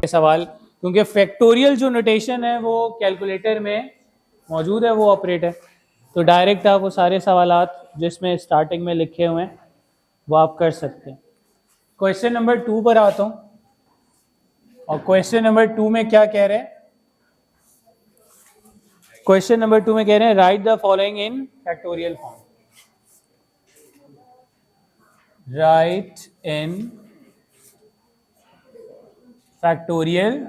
सवाल, क्योंकि फैक्टोरियल जो नोटेशन है वो कैलकुलेटर में मौजूद है, वो ऑपरेट है, तो डायरेक्ट आप वो सारे सवालात जिसमें स्टार्टिंग में लिखे हुए हैं वो आप कर सकते हैं। क्वेश्चन नंबर 2 पर आता हूँ, और क्वेश्चन नंबर 2 में क्या कह रहे हैं? क्वेश्चन नंबर 2 में कह रहे हैं right the following in factorial form. Right in factorial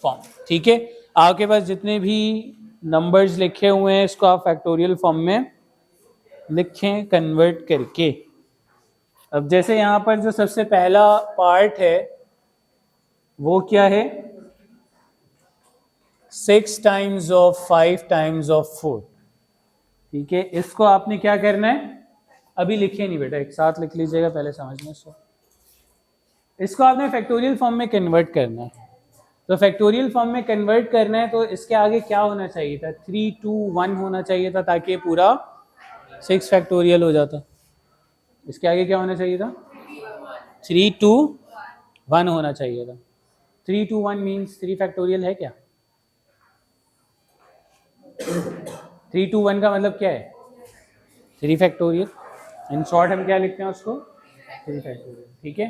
form. ठीक है, आपके पास जितने भी नंबर्स लिखे हुए हैं इसको आप फैक्टोरियल फॉर्म में लिखें कन्वर्ट करके। अब जैसे यहां पर जो सबसे पहला पार्ट है वो क्या है? 6 टाइम्स ऑफ 5 टाइम्स ऑफ 4। ठीक है, इसको आपने क्या करना है? अभी लिखे नहीं बेटा, एक साथ लिख लीजिएगा पहले समझने से। इसको आपने फैक्टोरियल फॉर्म में कन्वर्ट करना है। तो फैक्टोरियल फॉर्म में कन्वर्ट करना है तो इसके आगे क्या होना चाहिए था? 3 2 1 होना चाहिए था, ताकि पूरा 6 फैक्टोरियल हो जाता। इसके आगे क्या होना चाहिए था? 3 2 1 होना चाहिए था। 3 2 1 मीन्स 3 फैक्टोरियल है क्या? 3 2 1 का मतलब क्या है? 3 फैक्टोरियल। इन शॉर्ट हम क्या लिखते हैं उसको? 3 फैक्टोरियल। ठीक है,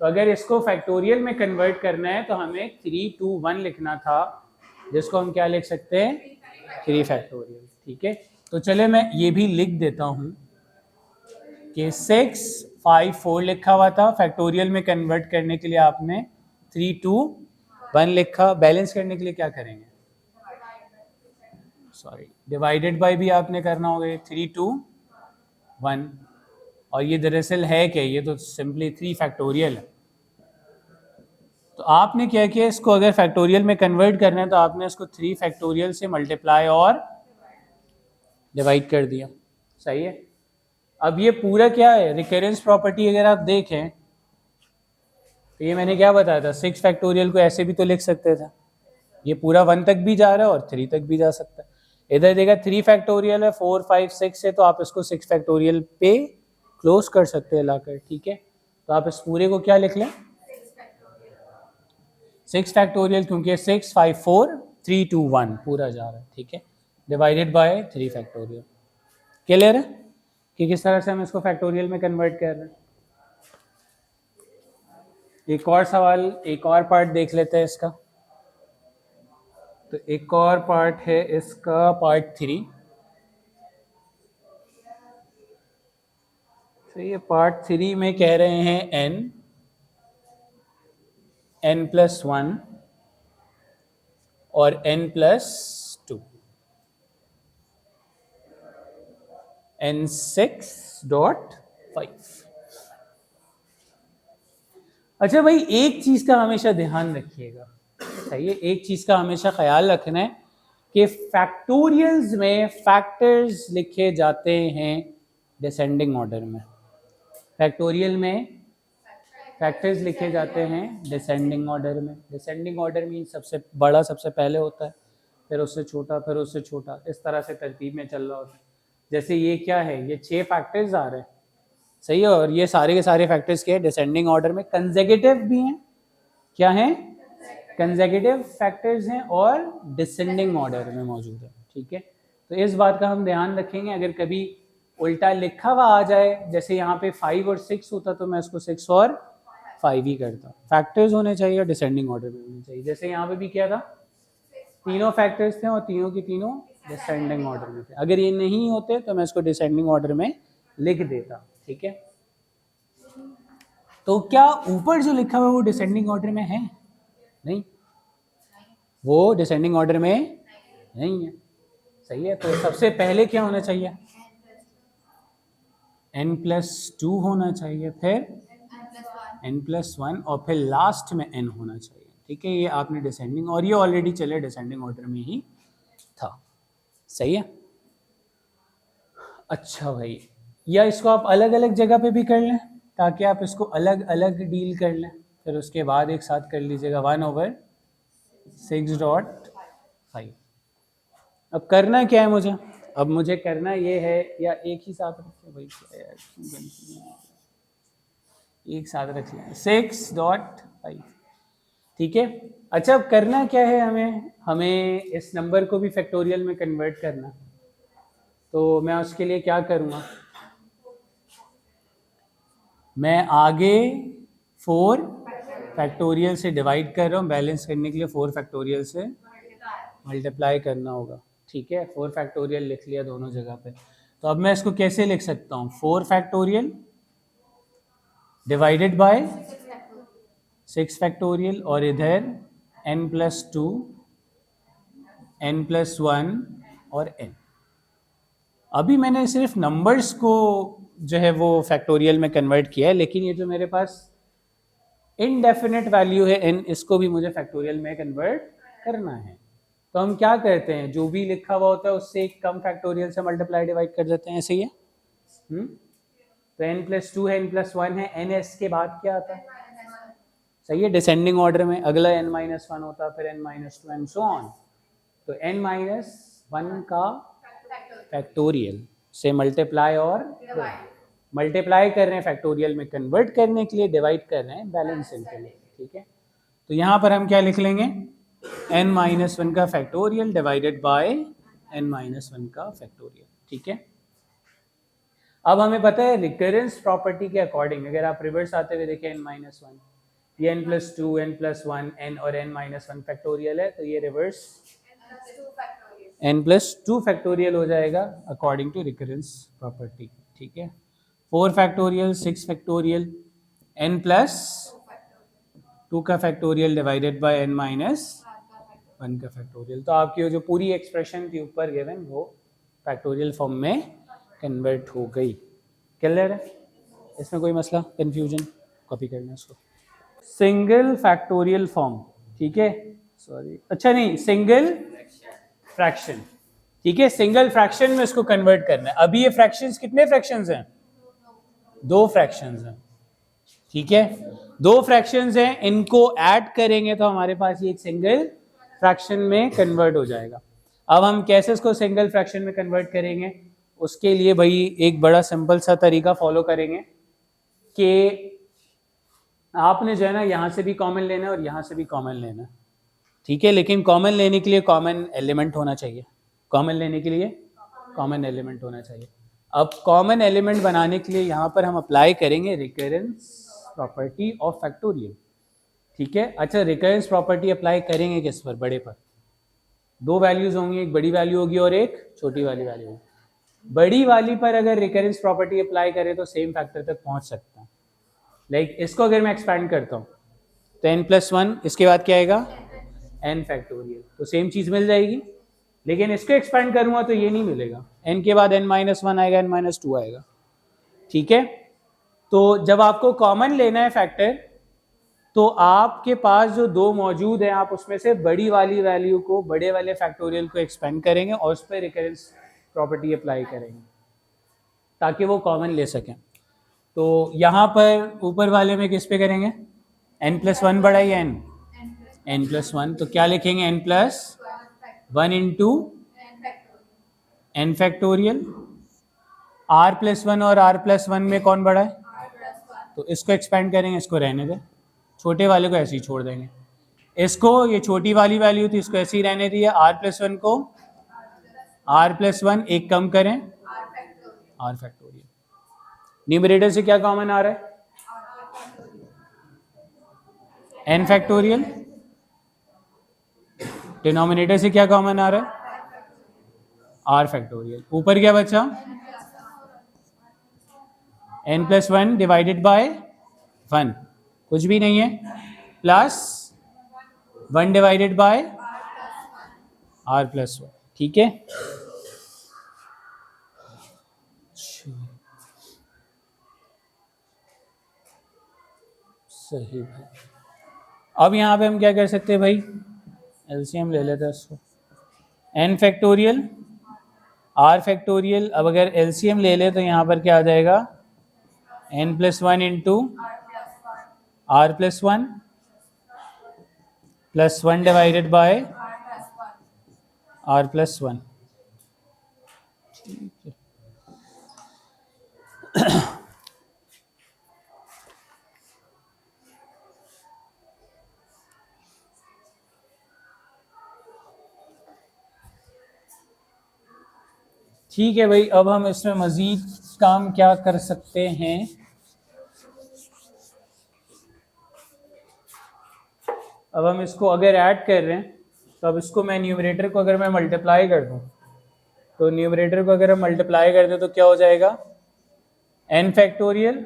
तो अगर इसको फैक्टोरियल में कन्वर्ट करना है तो हमें 3 2 1 लिखना था, जिसको हम क्या लिख सकते हैं? 3 फैक्टोरियल। ठीक है, तो चले मैं ये भी लिख देता हूं कि 6 5 4 लिखा हुआ था, फैक्टोरियल में कन्वर्ट करने के लिए आपने 3 2 1 लिखा। बैलेंस करने के लिए क्या करेंगे? सॉरी, डिवाइडेड बाय भी आपने करना होगा। 3 2 1, और ये दरअसल है क्या? ये तो सिंपली 3 फैक्टोरियल है। तो आपने क्या किया, इसको अगर फैक्टोरियल में कन्वर्ट करना है तो आपने इसको 3 फैक्टोरियल से मल्टीप्लाई और डिवाइड कर दिया। सही है। अब ये पूरा क्या है? रिकरेंस प्रॉपर्टी अगर आप देखें तो ये मैंने क्या बताया था, 6 फैक्टोरियल को ऐसे भी तो लिख सकते थे। ये पूरा 1 तक भी जा रहा है और 3 तक भी जा सकता है। इधर देखा 3 फैक्टोरियल है, 4 5 6 है, तो आप इसको 6 फैक्टोरियल पे क्लोज कर सकते हैं लाकर। ठीक है, तो आप इस पूरे को क्या लिख लें? 6 फैक्टोरियल, क्योंकि 6 5 4 3 2 1 पूरा जा रहा है। ठीक है, डिवाइडेड बाय 3 फैक्टोरियल। क्लियर है कि किस तरह से हम इसको फैक्टोरियल में कन्वर्ट कर रहे हैं? एक और सवाल, एक और पार्ट देख लेते हैं इसका। तो एक और पार्ट है इसका, पार्ट 3। तो ये पार्ट 3 में कह रहे हैं n+1 और n+2, n6.5। अच्छा भाई, एक चीज का हमेशा ध्यान रखिएगा, सही है, एक चीज का हमेशा ख्याल रखना है कि फैक्टोरियल्स में फैक्टर्स लिखे जाते हैं डिसेंडिंग ऑर्डर में। फैक्टोरियल में फैक्टर्स लिखे जाते हैं डिसेंडिंग ऑर्डर में। डिसेंडिंग ऑर्डर मीन सबसे बड़ा सबसे पहले होता है, फिर उससे छोटा, फिर उससे छोटा, इस तरह से तरतीब में चल रहा होता है। जैसे ये क्या है? ये 6 फैक्टर्स आ रहे हैं, सही है, और ये सारे के सारे फैक्टर्स के डिसेंडिंग ऑर्डर में, कंसेक्यूटिव भी हैं। क्या हैं? कंसेक्यूटिव फैक्टर्स हैं और डिसेंडिंग ऑर्डर में मौजूद है। ठीक है, तो इस बात का हम ध्यान रखेंगे। अगर कभी उल्टा लिखा हुआ आ जाए, जैसे यहाँ पे 5 और 6 होता, तो मैं इसको 6 और 5 ही करता। फैक्टर्स होने चाहिए और डिसेंडिंग ऑर्डर में होने चाहिए। जैसे यहाँ पे भी क्या था, तीनों फैक्टर्स थे और तीनों की तीनों डिसेंडिंग ऑर्डर में थे। अगर ये नहीं होते तो मैं इसको डिसेंडिंग ऑर्डर में लिख देता। ठीक है, तो क्या ऊपर जो लिखा हुआ है वो डिसेंडिंग ऑर्डर में है? नहीं, वो डिसेंडिंग ऑर्डर में नहीं है। सही है, तो सबसे पहले क्या होना चाहिए? n+2 होना चाहिए, फिर n+1 और फिर लास्ट में n होना चाहिए। ठीक है, ये आपने डिसेंडिंग, और ये ऑलरेडी चले डिसेंडिंग ऑर्डर में ही था। सही है। अच्छा भाई, या इसको आप अलग अलग जगह पे भी कर लें ताकि आप इसको अलग अलग डील कर लें, फिर उसके बाद एक साथ कर लीजिएगा 1/6.5। अब करना क्या है मुझे? अब मुझे करना ये है, या एक ही साथ रखें भाई, यार एक साथ रख लें 6.5। ठीक है। अच्छा, अब करना क्या है, हमें इस नंबर को भी फैक्टोरियल में कन्वर्ट करना। तो मैं उसके लिए क्या करूँगा, मैं आगे 4 फैक्टोरियल से डिवाइड कर रहा हूँ, बैलेंस करने के लिए 4 फैक्टोरियल से मल्टीप्लाई करना होगा। ठीक है, 4 फैक्टोरियल लिख लिया दोनों जगह पे। तो अब मैं इसको कैसे लिख सकता हूँ, 4 फैक्टोरियल डिवाइडेड बाय 6 फैक्टोरियल, और इधर n+2 n+1 और n। अभी मैंने सिर्फ नंबर्स को जो है वो फैक्टोरियल में कन्वर्ट किया है, लेकिन ये जो मेरे पास इनडेफिनेट वैल्यू है n, इसको भी मुझे फैक्टोरियल में कन्वर्ट करना है। तो हम क्या करते हैं, जो भी लिखा हुआ होता है उससे एक कम फैक्टोरियल से मल्टीप्लाई डिवाइड कर देते हैं, ऐसे ही है। तो n+2 है, n+1 है, n के बाद क्या आता है, सही है, डिसेंडिंग ऑर्डर में अगला n-1 होता है, फिर n-2 एंड सो ऑन। तो n-1 का फैक्टोरियल से मल्टीप्लाई और मल्टीप्लाई कर रहे हैं फैक्टोरियल में कन्वर्ट करने के लिए, डिवाइड कर रहे हैं बैलेंसिंग के लिए। ठीक है, तो यहाँ पर हम क्या लिख लेंगे, n-1 का फैक्टोरियल डिवाइडेड बाय n-1 का फैक्टोरियल। ठीक है, अब हमें पता है रिकरेंस प्रॉपर्टी के अकॉर्डिंग, अगर आप रिवर्स आते हुए देखें n-1, ये n+2 n+1 n और n-1 फैक्टोरियल है, तो ये रिवर्स n+2 फैक्टोरियल हो जाएगा अकॉर्डिंग टू रिकरेंस प्रॉपर्टी। ठीक है, 4 फैक्टोरियल 6 फैक्टोरियल n+2 का फैक्टोरियल डिवाइडेड बाय n-1 का फैक्टोरियल। तो आपकी जो पूरी एक्सप्रेशन थी ऊपर गिवन, वो फैक्टोरियल फॉर्म में कन्वर्ट हो गई। क्लियर है, इसमें कोई मसला कंफ्यूजन, कॉपी करना इसको। सिंगल फैक्टोरियल फॉर्म, ठीक है, सॉरी, अच्छा नहीं, सिंगल फ्रैक्शन। ठीक है, सिंगल फ्रैक्शन में इसको कन्वर्ट करना है। अभी ये फ्रैक्शंस कितने फ्रैक्शंस हैं, 2 फ्रैक्शंस हैं। ठीक है, 2 फ्रैक्शंस हैं, इनको ऐड करेंगे तो हमारे पास ये एक सिंगल फ्रैक्शन में कन्वर्ट हो जाएगा। अब हम कैसे इसको सिंगल फ्रैक्शन में कन्वर्ट करेंगे, उसके लिए भाई एक बड़ा सिंपल सा तरीका फॉलो करेंगे कि आपने जो है ना यहाँ से भी कॉमन लेना है और यहाँ से भी कॉमन लेना है। ठीक है, लेकिन कॉमन लेने के लिए कॉमन एलिमेंट होना चाहिए, कॉमन लेने के लिए कॉमन एलिमेंट होना चाहिए। अब कॉमन एलिमेंट बनाने के लिए यहाँ पर हम अप्लाई करेंगे रिकरेंस प्रॉपर्टी ऑफ फैक्टोरियल। ठीक है, अच्छा, रिकरेंस प्रॉपर्टी अप्लाई करेंगे किस पर, बड़े पर। 2 वैल्यूज होंगी, एक बड़ी वैल्यू होगी और एक छोटी वाली वैल्यू होगी। बड़ी वाली पर अगर रिकरेंस प्रॉपर्टी अप्लाई करें तो सेम फैक्टर तक पहुंच सकता है। लाइक इसको अगर मैं एक्सपैंड करता हूँ तो n+1, इसके बाद क्या आएगा, n फैक्टोरियल, तो सेम चीज मिल जाएगी। लेकिन इसको एक्सपैंड करूंगा तो ये नहीं मिलेगा, n के बाद n-1 आएगा, n-2 आएगा। ठीक है, तो जब आपको कॉमन लेना है फैक्टर, तो आपके पास जो 2 मौजूद है, आप उसमें से बड़ी वाली वैल्यू को, बड़े वाले फैक्टोरियल को एक्सपेंड करेंगे और उस पर रिकरेंस प्रॉपर्टी अप्लाई करेंगे ताकि वो कॉमन ले सकें। तो यहाँ पर ऊपर वाले में किस पे करेंगे, n+1 बड़ा या n+1, तो क्या लिखेंगे, n+1 into n factorial. r+1 और r+1 में कौन बड़ा है, तो इसको एक्सपेंड करेंगे, इसको रहने दें, छोटे वाले को ऐसे ही छोड़ देंगे। इसको, ये छोटी वाली वैल्यू थी, इसको ऐसे ही रहने दिए। r+1 को r+1 एक कम करें, r फैक्टोरियल। न्यूमरेटर से क्या कॉमन आ रहा है, n फैक्टोरियल। डिनोमिनेटर से क्या कॉमन आ रहा है, r फैक्टोरियल। ऊपर क्या बचा, n+1 डिवाइडेड बाय 1, कुछ भी नहीं है, प्लस 1 डिवाइडेड बाय r+1। ठीक है, सही है। अब यहाँ पे हम क्या कर सकते हैं भाई, एलसीएम ले लेते हैं इसको, n फैक्टोरियल r फैक्टोरियल। अब अगर एलसीएम ले ले तो यहाँ पर क्या आ जाएगा, n+1 into r+1 plus 1 divided by r+1। ठीक है, ठीक है भाई, अब हम इसमें मजीद काम क्या कर सकते हैं, अब हम इसको अगर ऐड कर रहे हैं तो अब इसको मैं न्यूमरेटर को अगर मैं मल्टीप्लाई कर दूं, तो न्यूमरेटर को अगर हम मल्टीप्लाई कर दें तो क्या हो जाएगा, n factorial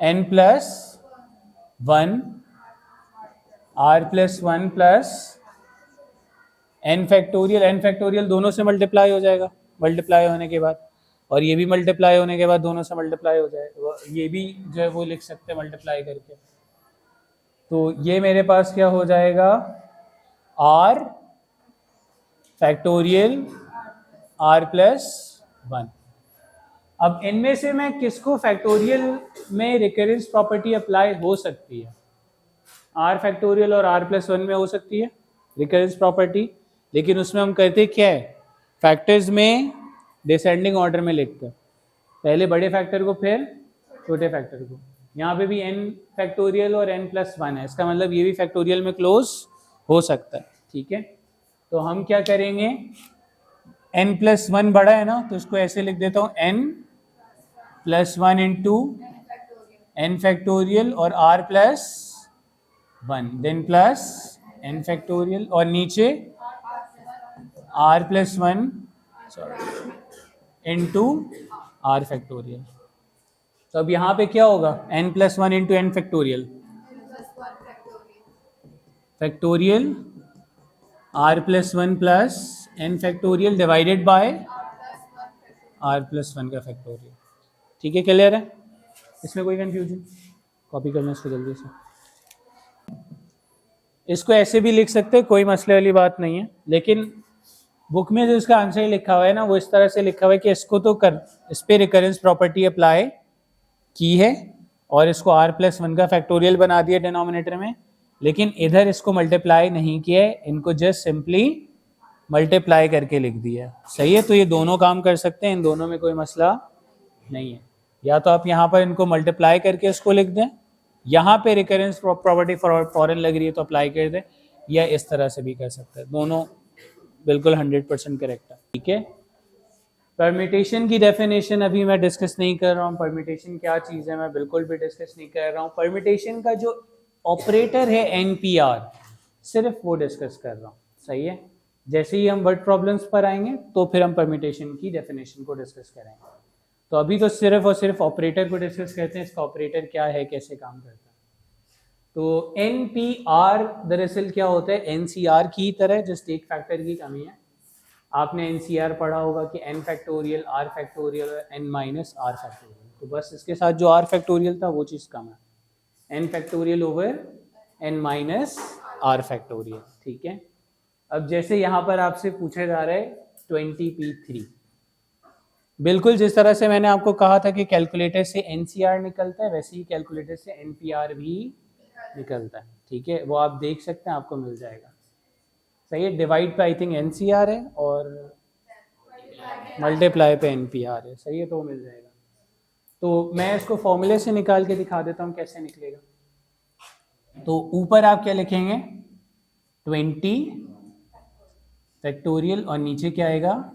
n plus 1 r plus 1 plus n factorial दोनों से मल्टीप्लाई हो जाएगा, मल्टीप्लाई होने के बाद, और ये भी मल्टीप्लाई होने के बाद दोनों से मल्टीप्लाई हो जाएगा, ये भी जो है वो लिख सकते हैं मल्टीप्लाई करके। तो ये मेरे पास क्या हो जाएगा, r फैक्टोरियल r प्लस 1। अब इनमें से मैं किसको फैक्टोरियल में रिकरेंस प्रॉपर्टी अप्लाई हो सकती है, r फैक्टोरियल और r प्लस 1 में हो सकती है रिकरेंस प्रॉपर्टी, लेकिन उसमें हम करते क्या है, फैक्टर्स में डिसेंडिंग ऑर्डर में लिखते हैं, पहले बड़े फैक्टर को फिर छोटे फैक्टर को। यहाँ पे भी n फैक्टोरियल और n प्लस 1 है, इसका मतलब ये भी फैक्टोरियल में क्लोज हो सकता है। ठीक है, तो हम क्या करेंगे, n प्लस 1 बड़ा है ना, तो इसको ऐसे लिख देता हूँ, n plus 1 into n factorial और r plus 1 then plus n factorial और नीचे r plus 1 into r factorial. तो अब यहाँ पे क्या होगा, n plus 1 into n factorial factorial r plus 1 plus n factorial divided by r plus 1 का फैक्टोरियल। ठीक है, क्लियर है, इसमें कोई कंफ्यूजन, कॉपी करना इसको जल्दी से। इसको ऐसे भी लिख सकते हैं, कोई मसले वाली बात नहीं है, लेकिन बुक में जो इसका आंसर लिखा हुआ है ना, वो इस तरह से लिखा हुआ है कि इसको तो इस पे रिकरेंस प्रॉपर्टी अप्लाई की है और इसको r प्लस 1 का फैक्टोरियल बना दिया डिनोमिनेटर में, लेकिन इधर इसको मल्टीप्लाई नहीं किया है, इनको जस्ट सिंपली मल्टीप्लाई करके लिख दिया है। सही है, तो ये दोनों काम कर सकते हैं, इन दोनों में कोई मसला नहीं है। या तो आप यहाँ पर इनको मल्टीप्लाई करके इसको लिख दें, यहाँ पे रिकरेंस प्रॉपर्टी फॉरन लग रही है तो अप्लाई कर दें, या इस तरह से भी कर सकते हैं, दोनों बिल्कुल 100% करेक्ट है। ठीक है, परमिटेशन की डेफिनेशन अभी मैं डिस्कस नहीं कर रहा हूँ, परमिटेशन क्या चीज़ है मैं बिल्कुल भी डिस्कस नहीं कर रहा हूँ, परमिटेशन का जो ऑपरेटर है NPR सिर्फ वो डिस्कस कर रहा हूँ। सही है, जैसे ही हम वर्ड प्रॉब्लम्स पर आएंगे तो फिर हम परमिटेशन की डेफिनेशन को डिस्कस करेंगे। तो अभी तो सिर्फ और सिर्फ ऑपरेटर को डिस्कस करते हैं, इसका ऑपरेटर क्या है, कैसे काम करता है। तो NPR दरअसल क्या होता है, NCR की तरह, जस्ट एक फैक्टर की कमी है। आपने NCR पढ़ा होगा कि n फैक्टोरियल r फैक्टोरियल और n माइनस r फैक्टोरियल, तो बस इसके साथ जो r फैक्टोरियल था वो चीज़ कम है, n factorial over n minus r factorial. ठीक है, अब जैसे यहाँ पर आपसे पूछा जा रहा है 20p3, बिल्कुल जिस तरह से मैंने आपको कहा था कि कैलकुलेटर से NCR निकलता है, वैसे ही कैलकुलेटर से NPR भी निकलता है। ठीक है, वो आप देख सकते हैं, आपको मिल जाएगा। सही है, डिवाइड पे आई थिंक NCR है और मल्टीप्लाई पे NPR है। सही है, तो वो मिल जाएगा। तो मैं इसको फॉर्मूले से निकाल के दिखा देता हूँ कैसे निकलेगा। तो ऊपर आप क्या लिखेंगे, 20 फैक्टोरियल और नीचे क्या आएगा,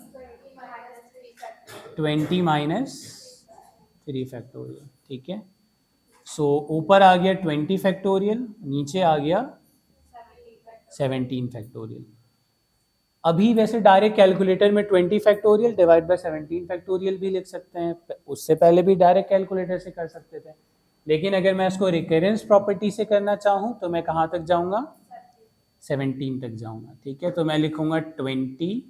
20 माइनस 3 फैक्टोरियल। ठीक है, सो ऊपर आ गया 20 फैक्टोरियल, नीचे आ गया 17 फैक्टोरियल। अभी वैसे डायरेक्ट कैलकुलेटर में 20 फैक्टोरियल डिवाइड बाय 17 फैक्टोरियल भी लिख सकते हैं, उससे पहले भी डायरेक्ट कैलकुलेटर से कर सकते थे, लेकिन अगर मैं इसको रिकरेंस प्रॉपर्टी से करना चाहूँ तो मैं कहाँ तक जाऊँगा, 17 तक जाऊँगा। ठीक है, तो मैं लिखूँगा 20,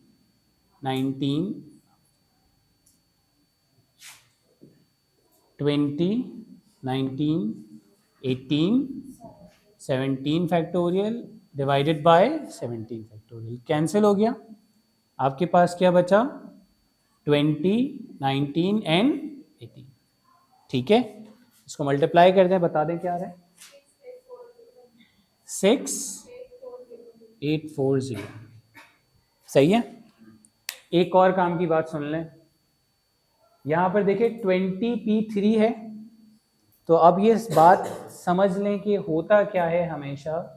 19, 20, 19, 18, 17 factorial divided bye 17 factorial. Cancel हो गया, आपके पास क्या बचा, 20, 19 एंड 18। ठीक है, इसको मल्टीप्लाई कर दें, बता दें क्या आ रहा है, 6840। सही है, एक और काम की बात सुन लें, यहाँ पर देखिए 20p3 है, तो अब ये बात समझ लें कि होता क्या है, हमेशा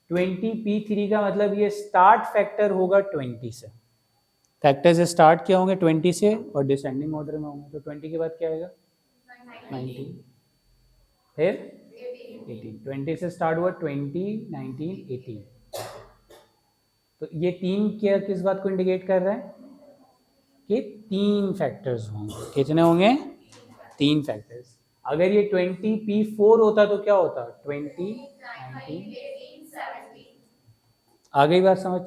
20p3 का मतलब ये स्टार्ट फैक्टर होगा 20 से। फैक्टर्स स्टार्ट क्या होंगे 20 से और डिसेंडिंग ऑर्डर में होंगे, तो 20 के बाद क्या आएगा 19, फिर 18, 20 से स्टार्ट हुआ 20, 19, 18। तो ये तीन क्या किस बात को इंडिकेट कर रहा है कि तीन फैक्टर्स होंगे। कितने होंगे 3 फैक्टर्स। अगर ये 20p4 होता तो क्या होता 20, 19, आ गई बात समझ।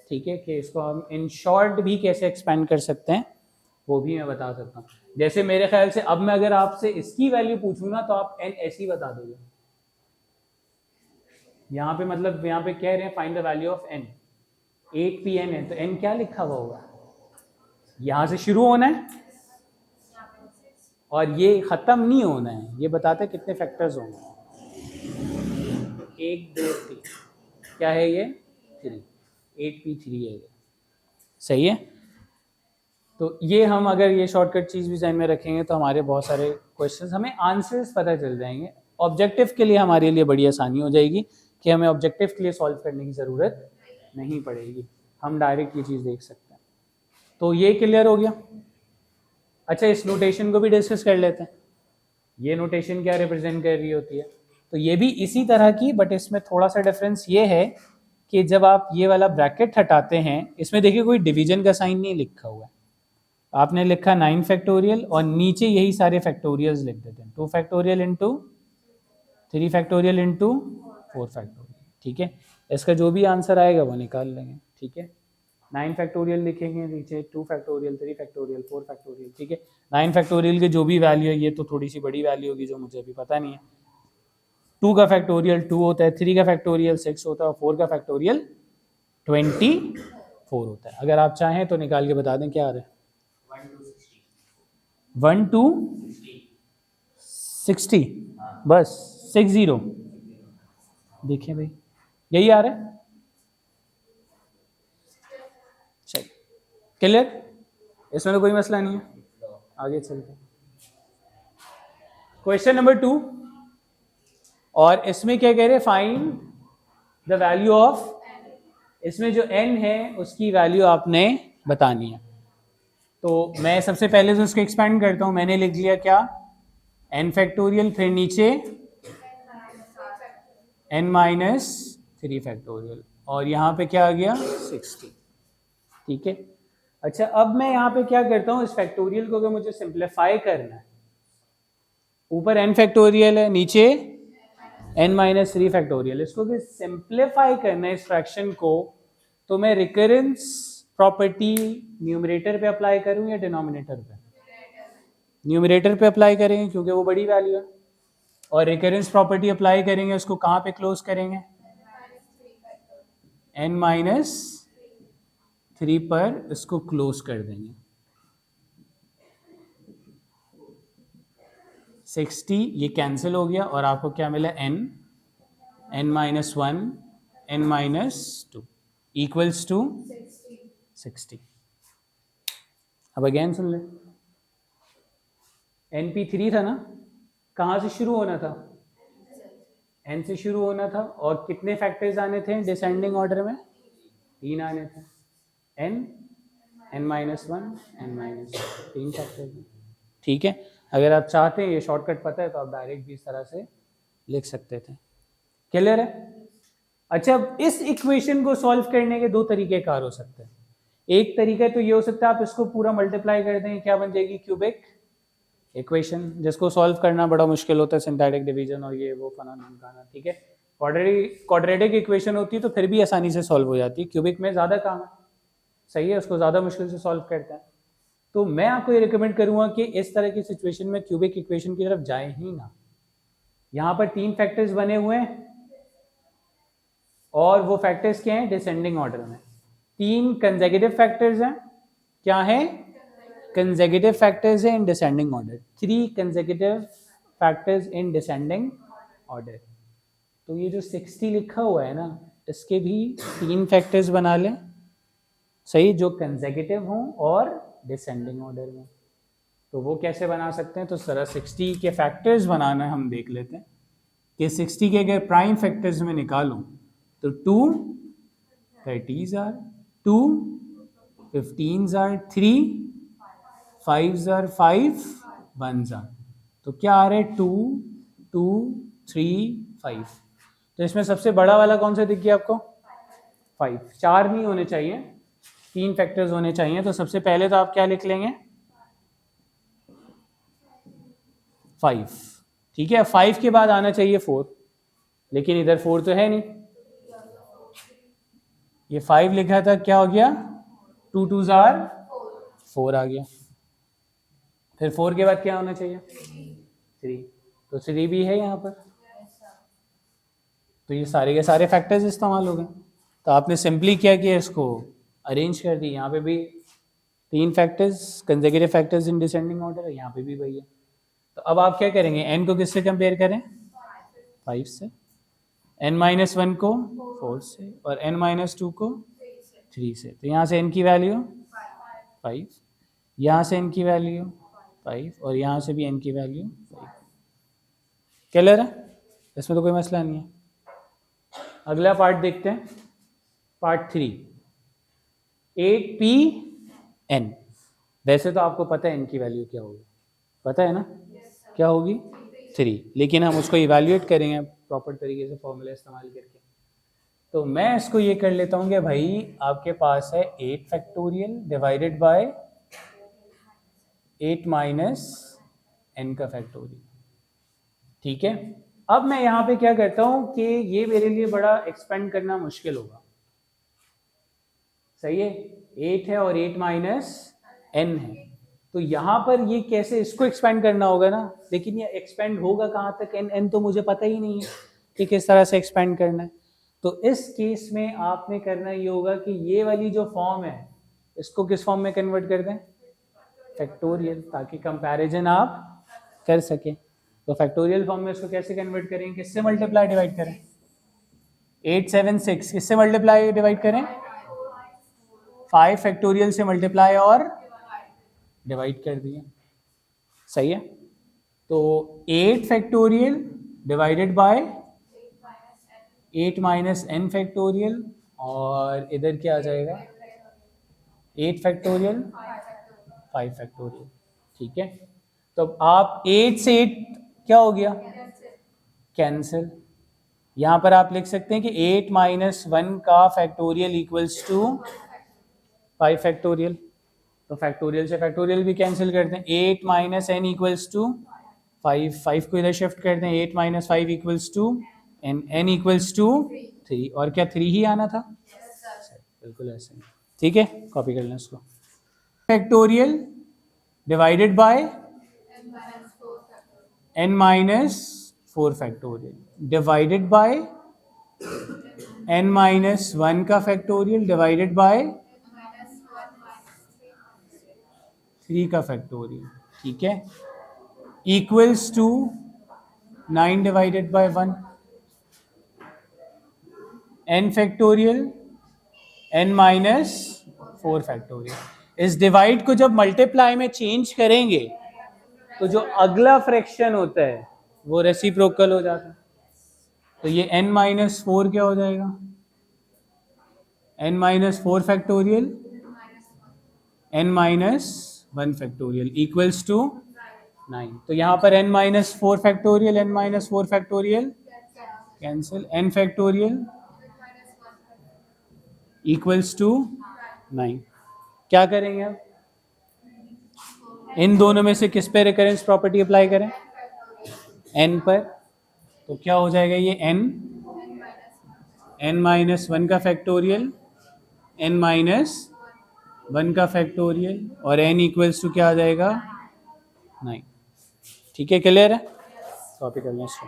ठीक है कि इसको हम इन शॉर्ट भी कैसे एक्सपेंड कर सकते हैं वो भी मैं बता सकता हूँ। जैसे मेरे ख्याल से अब मैं अगर आपसे इसकी वैल्यू पूछूं ना तो आप n ऐसी बता दोगे। यहाँ पे मतलब यहाँ पे कह रहे हैं find the value of n, 8pn है तो n क्या लिखा हुआ होगा, यहाँ से शुरू होना है और ये खत्म नहीं होना है। ये बताते हैं कितने फैक्टर्स होंगे, 1 2 3, क्या है ये 3, 8p3 है ये, सही है। तो ये हम अगर ये शॉर्टकट चीज़ भी ध्यान में रखेंगे तो हमारे बहुत सारे क्वेश्चंस हमें आंसर्स पता चल जाएंगे। ऑब्जेक्टिव के लिए हमारे लिए बड़ी आसानी हो जाएगी कि हमें ऑब्जेक्टिव के लिए सॉल्व करने की ज़रूरत नहीं पड़ेगी, हम डायरेक्ट ये चीज़ देख सकते हैं। तो ये क्लियर हो गया। अच्छा इस नोटेशन को भी डिस्कस कर लेते हैं। ये नोटेशन क्या रिप्रेजेंट कर रही होती है, तो ये भी इसी तरह की, बट इसमें थोड़ा सा डिफरेंस ये है कि जब आप ये वाला ब्रैकेट हटाते हैं इसमें देखिए कोई डिवीजन का साइन नहीं लिखा हुआ है, आपने लिखा 9 फैक्टोरियल और नीचे यही सारे फैक्टोरियल्स लिख देते हैं, 2 factorial into 3 factorial into 4 factorial. ठीक है, इसका जो भी आंसर आएगा वो निकाल लेंगे। ठीक है, 9 फैक्टोरियल लिखेंगे नीचे, 2 फैक्टोरियल, 3 फैक्टोरियल, 4 फैक्टोरियल। ठीक है, 9 फैक्टोरियल की जो भी वैल्यू है ये तो थोड़ी सी बड़ी वैल्यू होगी जो मुझे अभी पता नहीं है। 2 का फैक्टोरियल 2 होता है, 3 का फैक्टोरियल 6 होता है और 4 का फैक्टोरियल 24 होता है। अगर आप चाहें तो निकाल के बता दें क्या आ रहा है। 1 to 60, बस 60। देखिए भाई यही आ रहा है, चलिए क्लियर, इसमें तो कोई मसला नहीं है। आगे चलते क्वेश्चन नंबर 2, और इसमें क्या कह रहे हैं फाइंड द वैल्यू ऑफ, इसमें जो n है उसकी वैल्यू आपने बतानी है। तो मैं सबसे पहले तो उसको एक्सपेंड करता हूं। मैंने लिख लिया क्या n फैक्टोरियल, फिर नीचे n माइनस 3 फैक्टोरियल और यहाँ पे क्या आ गया 60। ठीक है, अच्छा अब मैं यहाँ पे क्या करता हूँ, इस फैक्टोरियल को अगर मुझे सिंप्लीफाई करना है, ऊपर n फैक्टोरियल है नीचे n माइनस 3 फैक्टोरियल, इसको अगर सिंप्लीफाई करना है इस फ्रैक्शन को, तो मैं रिकरेंस प्रॉपर्टी न्यूमरेटर पे अप्लाई करूं या डिनोमिनेटर पे? न्यूमरेटर पे अप्लाई करेंगे क्योंकि वो बड़ी वैल्यू है, और रिकरेंस प्रॉपर्टी अप्लाई करेंगे उसको कहाँ पे क्लोज करेंगे, n माइनस 3 पर इसको क्लोज कर देंगे। 60 ये कैंसिल हो गया और आपको क्या मिला n minus 1 n minus 2 equals to 60। अब अगेन सुन ले, NP3 था ना, कहाँ से शुरू होना था, n से शुरू होना था, और कितने फैक्टर्स आने थे डिसेंडिंग ऑर्डर में, 3 आने थे, n minus 1 n minus 3 factors. ठीक है, अगर आप चाहते हैं ये शॉर्टकट पता है तो आप डायरेक्ट भी इस तरह से लिख सकते थे। क्लियर है। अच्छा अब इस इक्वेशन को सॉल्व करने के दो तरीके कार हो सकते हैं। एक तरीका तो ये हो सकता है आप इसको पूरा मल्टीप्लाई कर दें, क्या बन जाएगी क्यूबिक इक्वेशन, जिसको सॉल्व करना बड़ा मुश्किल होता है, सिंथेटिक डिवीजन और ये वो फना ढमकाना। ठीक है, क्वाड्रेटिक इक्वेशन होती है तो फिर भी आसानी से सॉल्व हो जाती है, क्यूबिक में ज़्यादा काम है, सही है, उसको ज़्यादा मुश्किल से सॉल्व करते हैं। तो मैं आपको ये रिकमेंड करूंगा कि इस तरह की सिचुएशन में क्यूबिक इक्वेशन की तरफ जाए ही ना। यहाँ पर 3 फैक्टर्स बने हुए हैं और वो फैक्टर्स क्या हैं डिसेंडिंग ऑर्डर में, 3 कंसेक्यूटिव फैक्टर्स हैं, क्या है कंसेक्यूटिव फैक्टर्स हैं in descending order, 3 consecutive factors in descending order. तो ये जो 60 लिखा हुआ है ना, इसके भी 3 फैक्टर्स बना लें, सही, जो कंसेक्यूटिव हों और डिसेंडिंग ऑर्डर में। तो वो कैसे बना सकते हैं, तो जरा 60 के फैक्टर्स बनाना हम देख लेते हैं कि 60 के अगर प्राइम फैक्टर्स में निकालूं तो 2 30s are 2 15s are 3, 5s are 5, 1s are, तो क्या आ रहा है 2, 2, 3, 5। तो इसमें सबसे बड़ा वाला कौन सा दिख गया आपको? 5। 4 नहीं होने चाहिए, 3 फैक्टर्स होने चाहिए। तो सबसे पहले तो आप क्या लिख लेंगे? 5, ठीक है। 5 के बाद आना चाहिए 4, लेकिन इधर 4 तो है नहीं, ये 5 लिखा था, क्या हो गया? 2 2s are 4 आ गया। फिर 4 के बाद क्या होना चाहिए? 3, तो 3 भी है यहाँ पर। तो ये सारे के सारे फैक्टर्स इस्तेमाल हो गए। तो आपने सिंपली क्या किया, इसको अरेंज कर दी। यहाँ पे भी 3 factors, consecutive factors in descending order है, यहाँ पे भी वही है। तो अब आप क्या करेंगे? n को किससे कंपेयर करें? 5 से, n-1 को 4 से, और n-2 को 3 से। तो यहाँ से n की वैल्यू 5, यहाँ से n की वैल्यू 5, और यहाँ से भी n की वैल्यू 5। क्लियर है? इसमें तो कोई मसला नहीं है। अगला पार्ट देखते हैं, पार्ट 3, 8p(n). वैसे तो आपको पता है n की वैल्यू क्या होगी, पता है ना? क्या होगी? 3, लेकिन हम उसको इवैल्यूएट करेंगे प्रॉपर तरीके से फॉर्मूला इस्तेमाल करके। तो मैं इसको ये कर लेता हूँ कि भाई आपके पास है 8 factorial divided bye 8 minus n का फैक्टोरियल, ठीक है। अब मैं यहाँ पे क्या करता हूँ कि ये मेरे लिए बड़ा एक्सपेंड करना मुश्किल होगा, सही है। 8 है और 8 माइनस n है, तो यहाँ पर ये कैसे, इसको एक्सपेंड करना होगा ना। लेकिन ये एक्सपेंड होगा कहाँ तक? n तो मुझे पता ही नहीं है कि किस तरह से एक्सपेंड करना है। तो इस केस में आपने करना ये होगा कि ये वाली जो फॉर्म है, इसको किस फॉर्म में कन्वर्ट कर दें? फैक्टोरियल, ताकि कंपैरिजन आप कर सकें। तो फैक्टोरियल फॉर्म में इसको कैसे कन्वर्ट करें? किससे मल्टीप्लाई डिवाइड करें? 8 7 6 किससे मल्टीप्लाई डिवाइड करें? 5 फैक्टोरियल से मल्टीप्लाई और डिवाइड कर दिया, सही है। तो 8 factorial divided bye 8 minus n factorial, और इधर क्या आ जाएगा? 8 फैक्टोरियल 5 फैक्टोरियल, ठीक है। तो आप 8 से 8 क्या हो गया? कैंसिल। यहाँ पर आप लिख सकते हैं कि 8 माइनस 1 का फैक्टोरियल इक्वल्स टू 5 फैक्टोरियल। तो फैक्टोरियल से फैक्टोरियल भी कैंसिल करते हैं। 8 माइनस n इक्वल्स टू 5, 5 को इधर शिफ्ट करते हैं। 8 minus 5 equals to n equals to 3, और क्या 3 ही आना था? बिल्कुल ऐसे ही, ठीक है। कॉपी कर लें इसको। Factorial divided bye n minus 4 factorial divided bye n minus 1 का फैक्टोरियल डिवाइडेड बाय 3 का फैक्टोरियल, ठीक है, equals to 9 divided by 1, n factorial n minus 4 factorial. इस डिवाइड को जब मल्टीप्लाई में चेंज करेंगे तो जो अगला फ्रैक्शन होता है वो रेसिप्रोकल हो जाता है। तो ये n माइनस 4 क्या हो जाएगा? n minus 4 factorial n minus 1 factorial equals to 9। तो यहाँ पर n minus 4 factorial n minus 4 factorial cancel, n factorial equals to 9। क्या करेंगे अब? इन दोनों में से किस पे रिकरेंस प्रॉपर्टी अप्लाई करें? n पर। तो क्या हो जाएगा ये n माइनस 1 का फैक्टोरियल n माइनस 1 का फैक्टोरियल, और n इक्वल्स टू क्या आ जाएगा? 9, ठीक है। क्लियर है? कॉपी कर लें इसको।